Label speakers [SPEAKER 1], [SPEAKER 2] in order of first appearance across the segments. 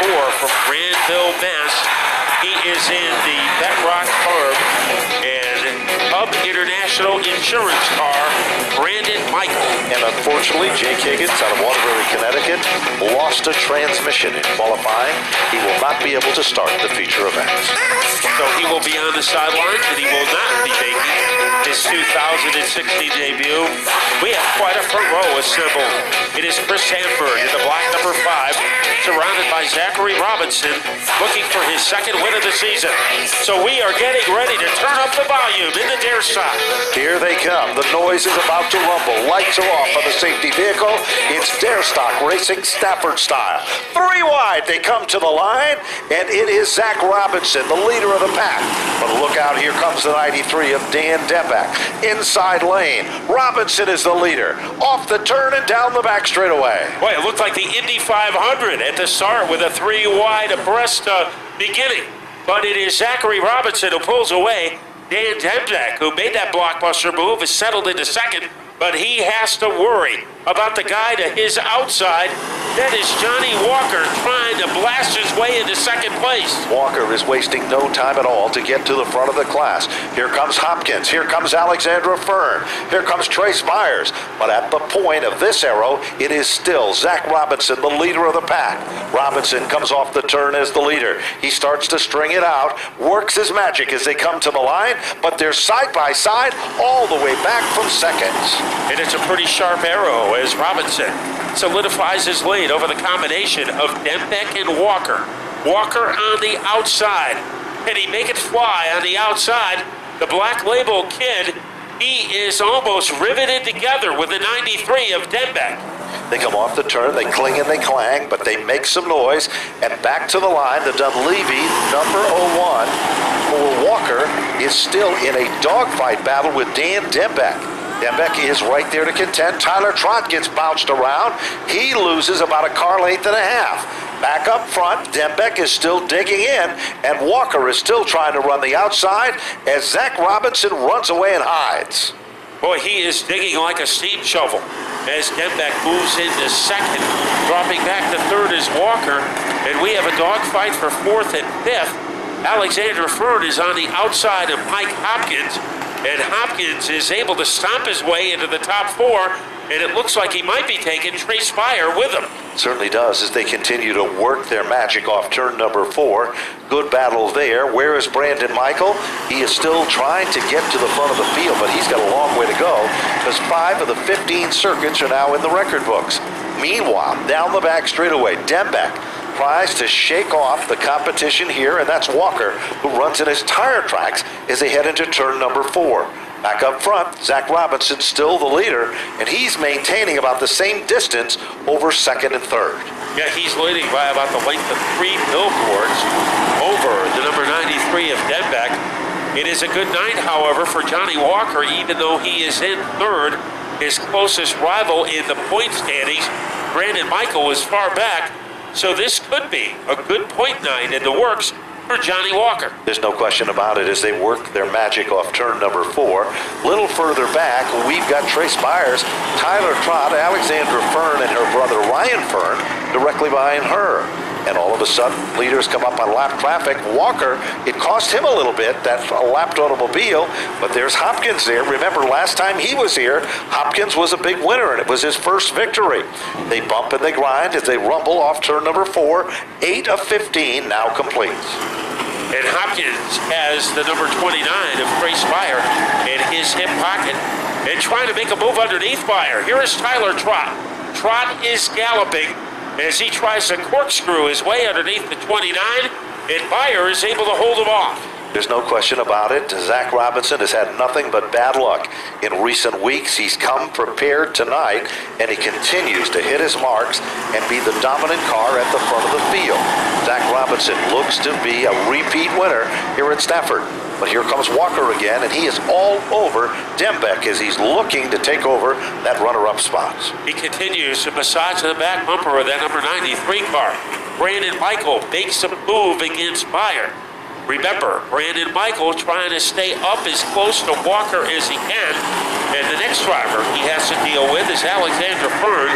[SPEAKER 1] from Granville, Mass. He is in the Bedrock Farm and Hub International Insurance car, Brandon Michael.
[SPEAKER 2] And unfortunately, Jake Higgins out of Waterbury, Connecticut, lost a transmission in qualifying. He will not be able to start the feature events.
[SPEAKER 1] So he will be on the sidelines, and he will not be making his 2016 debut. We have quite a front row assembled. It is Chris Hanford in the black number 5, surrounded by Zachary Robinson, looking for his second win of the season. So we are getting ready to turn up the volume in the dare stock.
[SPEAKER 2] Here they come. The noise is about to rumble. Lights are off on the safety vehicle. It's dare stock racing Stafford style. 3 wide. They come to the line, and it is Zach Robinson, the leader of the pack. But look out, here comes the 93 of Dan Dembeck. Inside lane, Robinson is the leader. Off the turn and down the back straightaway.
[SPEAKER 1] Boy, it looked like the Indy 500 at the start with a 3 wide abreast beginning. But it is Zachary Robinson who pulls away. Dan Dembeck, who made that blockbuster move, is settled into second, but he has to worry about the guy to his outside. That is Johnny Walker trying to blast his way into second place.
[SPEAKER 2] Walker is wasting no time at all to get to the front of the class. Here comes Hopkins. Here comes Alexandra Fern. Here comes Trace Myers. But at the point of this arrow, it is still Zach Robinson, the leader of the pack. Robinson comes off the turn as the leader. He starts to string it out, works his magic as they come to the line, but they're side by side all the way back from second.
[SPEAKER 1] And it's a pretty sharp arrow as Robinson solidifies his lead over the combination of Dembeck and Walker. Walker on the outside. Can he make it fly on the outside? The Black Label Kid, he is almost riveted together with the 93 of Dembeck.
[SPEAKER 2] They come off the turn, they cling and they clang, but they make some noise. And back to the line, the Dunleavy, number 01, for Walker, is still in a dogfight battle with Dan Dembeck. Dembeck is right there to contend. Tyler Trott gets bounced around. He loses about a car length and a half. Back up front, Dembeck is still digging in, and Walker is still trying to run the outside as Zach Robinson runs away and hides.
[SPEAKER 1] Boy, he is digging like a steam shovel as Dembeck moves into second. Dropping back to third is Walker, and we have a dogfight for fourth and fifth. Alexander Fern is on the outside of Mike Hopkins, and Hopkins is able to stomp his way into the top 4, and it looks like he might be taking Trace Fire with him.
[SPEAKER 2] Certainly does as they continue to work their magic off turn number 4. Good battle there. Where is Brandon Michael? He is still trying to get to the front of the field, but he's got a long way to go because 5 of the 15 circuits are now in the record books. Meanwhile, down the back straightaway, Dembeck tries to shake off the competition here, and that's Walker, who runs in his tire tracks as they head into turn number 4. Back up front, Zach Robinson still the leader, and he's maintaining about the same distance over second and third.
[SPEAKER 1] Yeah, he's leading by about the length of 3 billboards over the number 93 of Dembeck. It is a good night, however, for Johnny Walker, even though he is in third. His closest rival in the point standings, Brandon Michael, is far back. So this could be a good point night in the works for Johnny Walker.
[SPEAKER 2] There's no question about it as they work their magic off turn number 4. Little further back, we've got Trace Myers, Tyler Trott, Alexandra Fern, and her brother Ryan Fern directly behind her. And all of a sudden, leaders come up on lap traffic. Walker, it cost him a little bit, that lapped automobile, but there's Hopkins there. Remember, last time he was here, Hopkins was a big winner, and it was his first victory. They bump and they grind as they rumble off turn number 4. 8 of 15 now complete.
[SPEAKER 1] And Hopkins has the number 29 of Trace Fire in his hip pocket and trying to make a move underneath Fire. Here is Tyler Trott. Trott is galloping as he tries to corkscrew his way underneath the 29, and Fire is able to hold him off.
[SPEAKER 2] There's no question about it. Zach Robinson has had nothing but bad luck in recent weeks. He's come prepared tonight, and he continues to hit his marks and be the dominant car at the front of the field. Zach Robinson looks to be a repeat winner here at Stafford. But here comes Walker again, and he is all over Dembeck as he's looking to take over that runner-up spot.
[SPEAKER 1] He continues to massage the back bumper of that number 93 car. Brandon Michael makes a move against Fire. Remember, Brandon Michael trying to stay up as close to Walker as he can. And the next driver he has to deal with is Alexander Fern.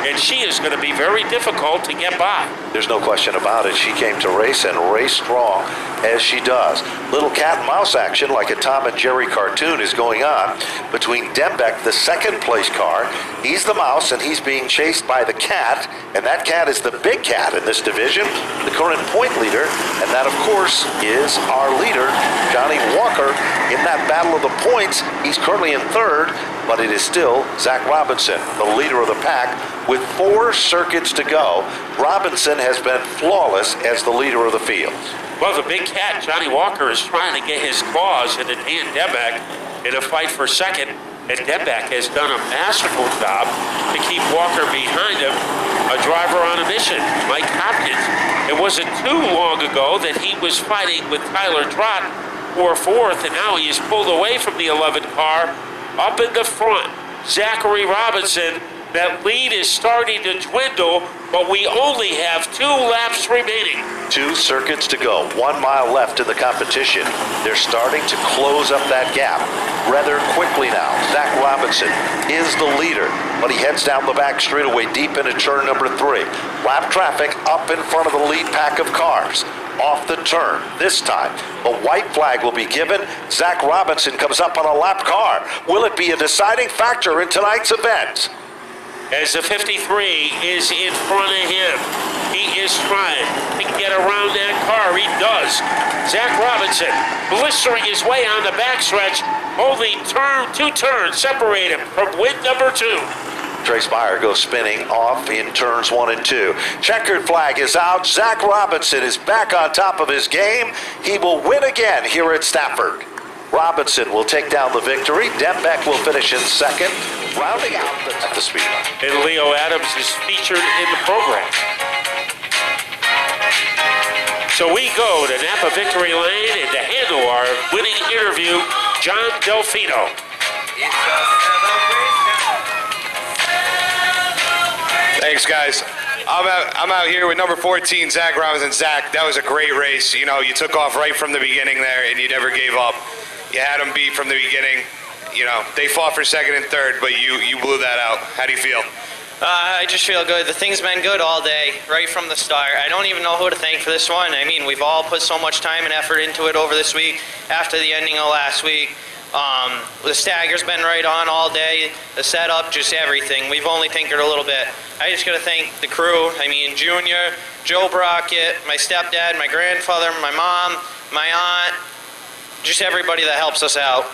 [SPEAKER 1] and she is going to be very difficult to get by.
[SPEAKER 2] There's no question about it. She came to race and race strong as she does. Little cat and mouse action like a Tom and Jerry cartoon is going on between Dembeck, the second place car. He's the mouse and he's being chased by the cat, and that cat is the big cat in this division, the current point leader, and that of course is our leader, Johnny Walker. In that battle of the points, he's currently in third, but it is still Zach Robinson, the leader of the pack, with 4 circuits to go. Robinson has been flawless as the leader of the field.
[SPEAKER 1] Well, the big cat, Johnny Walker, is trying to get his claws into Dan Dembeck in a fight for second, and Dembeck has done a masterful job to keep Walker behind him. A driver on a mission, Mike Hopkins. It wasn't too long ago that he was fighting with Tyler Trott for fourth, and now he is pulled away from the 11th car. Up in the front, Zachary Robinson. That lead is starting to dwindle, but we only have 2 laps remaining.
[SPEAKER 2] 2 circuits to go, 1 mile left in the competition. They're starting to close up that gap rather quickly now. Zach Robinson is the leader, but he heads down the back straightaway deep into turn number 3. Lap traffic up in front of the lead pack of cars. Off the turn. This time, a white flag will be given. Zach Robinson comes up on a lap car. Will it be a deciding factor in tonight's event?
[SPEAKER 1] As the 53 is in front of him, he is trying to get around that car. He does. Zach Robinson blistering his way on the backstretch. Only 2 turns separate him from win number 2.
[SPEAKER 2] Trace Meyer goes spinning off in turns 1 and 2. Checkered flag is out. Zach Robinson is back on top of his game. He will win again here at Stafford. Robinson will take down the victory. Dembeck will finish in second, rounding out at the speedway.
[SPEAKER 1] And Leo Adams is featured in the program. So we go to Napa Victory Lane and to handle our winning interview, John Delfino.
[SPEAKER 3] Thanks, guys. I'm out here with number 14, Zach Robinson. Zach, that was a great race. You know, you took off right from the beginning there, and you never gave up. You had them beat from the beginning. You know, they fought for second and third, but you blew that out. How do you feel?
[SPEAKER 4] I just feel good. The thing's been good all day, right from the start. I don't even know who to thank for this one. I mean, we've all put so much time and effort into it over this week after the ending of last week. The stagger's been right on all day. The setup, just everything. We've only tinkered a little bit. I just got to thank the crew. I mean, Junior, Joe Brockett, my stepdad, my grandfather, my mom, my aunt, just everybody that helps us out.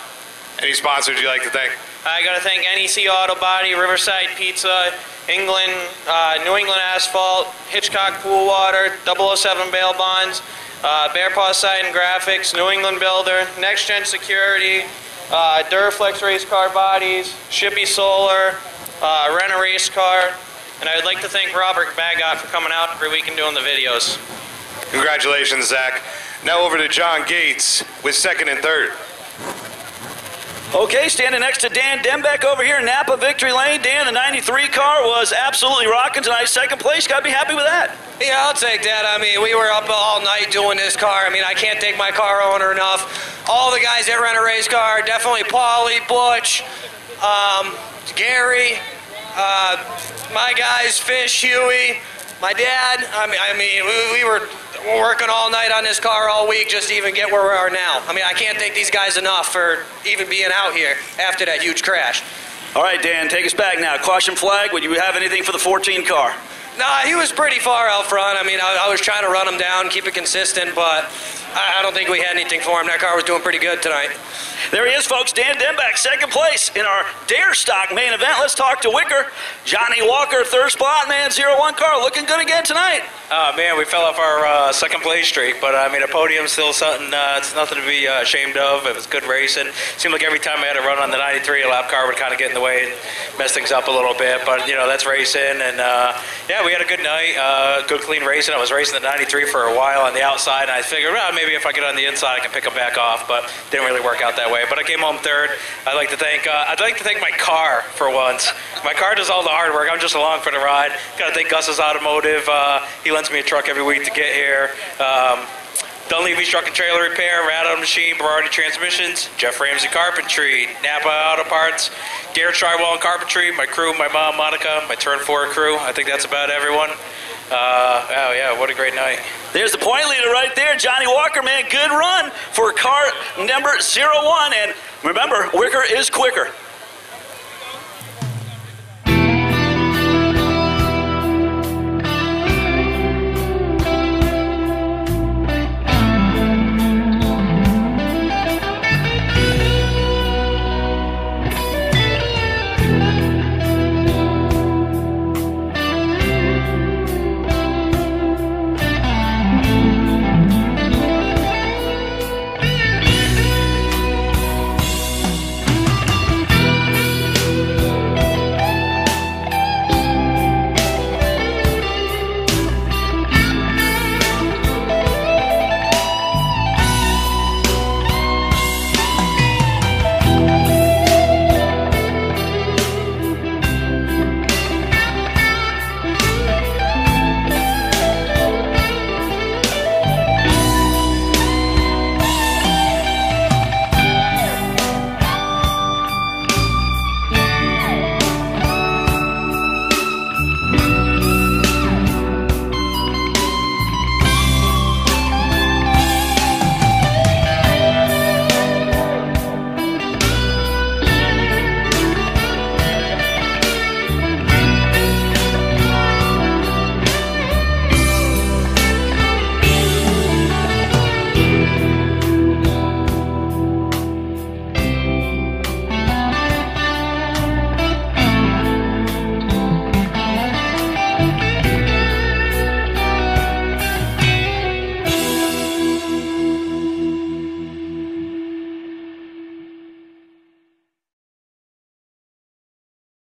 [SPEAKER 3] Any sponsors you'd like to thank?
[SPEAKER 4] I got to thank NEC Auto Body, Riverside Pizza, England, New England Asphalt, Hitchcock Pool Water, 007 Bail Bonds, Bear Paw Side and Graphics, New England Builder, Next Gen Security, Duraflex Race Car Bodies, Shippy Solar, Rent a Race Car, and I would like to thank Robert Bagot for coming out every week and doing the videos.
[SPEAKER 3] Congratulations, Zach. Now over to John Gates with second and third.
[SPEAKER 5] Okay, standing next to Dan Dembeck over here in Napa Victory Lane. Dan, the 93 car was absolutely rocking tonight. Second place, got to be happy with that.
[SPEAKER 6] Yeah, I'll take that. I mean, we were up all night doing this car. I mean, I can't thank my car owner enough. All the guys that rent a race car, definitely Paulie, Butch, Gary, my guys, Fish, Huey, my dad. I mean, we were working all night on this car all week just to even get where we are now. I mean, I can't thank these guys enough for even being out here after that huge crash.
[SPEAKER 5] All right, Dan, take us back now. Caution flag, would you have anything for the 14 car?
[SPEAKER 6] Nah, he was pretty far out front. I mean, I was trying to run him down, keep it consistent, but I don't think we had anything for him. That car was doing pretty good tonight.
[SPEAKER 5] There he is, folks. Dan Dembeck, second place in our Dare Stock main event. Let's talk to Wicker. Johnny Walker, third spot, man, 0-1 car. Looking good again tonight.
[SPEAKER 7] Man, we fell off our second place streak, but I mean, a podium's still something, it's nothing to be ashamed of. It was good racing. Seemed like every time I had to run on the 93, a lap car would kind of get in the way and mess things up a little bit, but you know, that's racing. And yeah, we had a good night, good clean racing. I was racing the 93 for a while on the outside, and I figured, well, maybe if I get on the inside, I can pick them back off, but didn't really work out that way. But I came home third. I'd like to thank my car for once. My car does all the hard work. I'm just along for the ride. Got to thank Gus's Automotive. He lends me a truck every week to get here. Dunleavy's Truck and Trailer Repair, Rattle Machine, Berardi Transmissions, Jeff Ramsey Carpentry, Napa Auto Parts, Garrett Drywall and Carpentry, my crew, my mom, Monica, my Turn 4 crew. I think that's about everyone. Oh, yeah, what a great night.
[SPEAKER 5] There's the point leader right there, Johnny Walker, man. Good run for car number 01. And remember, Wicker is quicker.